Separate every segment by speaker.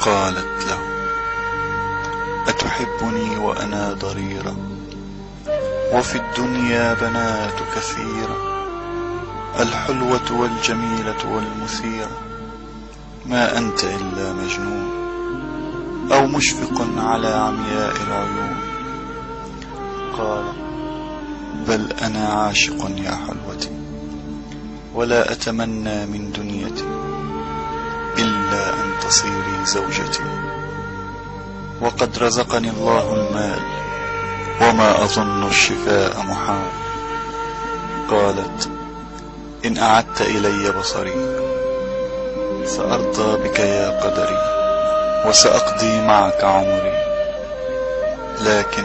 Speaker 1: قالت له: أتحبني وأنا ضريرة وفي الدنيا بنات كثيرة، الحلوة والجميلة والمثيرة، ما أنت إلا مجنون أو مشفق على عمياء العيون. قال: بل أنا عاشق يا حلوتي، ولا أتمنى من دنيتي إلا أن تصيري زوجتي، وقد رزقني الله المال وما أظن الشفاء محال. قالت: إن أعدت إلي بصري سأرضى بك يا قدري، وسأقضي معك عمري، لكن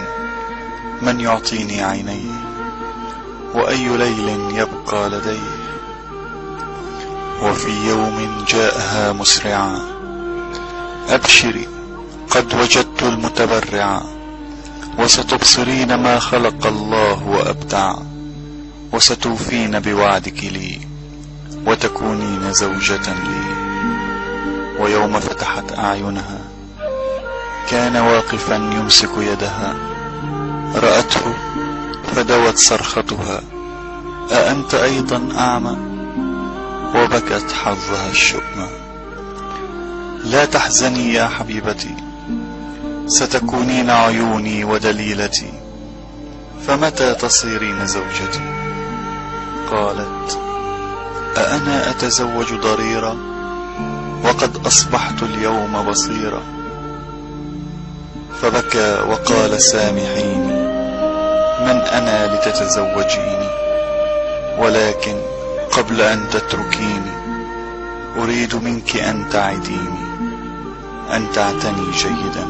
Speaker 1: من يعطيني عيني، وأي ليل يبقى لدي؟ وفي يوم جاءها مسرعا: أبشري قد وجدت المتبرعا، وستبصرين ما خلق الله وأبدع، وستوفين بوعدك لي، وتكونين زوجة لي. ويوم فتحت أعينها كان واقفا يمسك يدها، رأته فدوت صرختها: أأنت أيضا أعمى؟ وبكت حظها الشؤم. لا تحزني يا حبيبتي، ستكونين عيوني ودليلتي، فمتى تصيرين زوجتي؟ قالت: أأنا أتزوج ضريرة وقد أصبحت اليوم بصيرة؟ فبكى وقال: سامحيني، من أنا لتتزوجيني؟ ولكن قبل أن تتركيني أريد منك أن تعديني، أن تعتني جيدا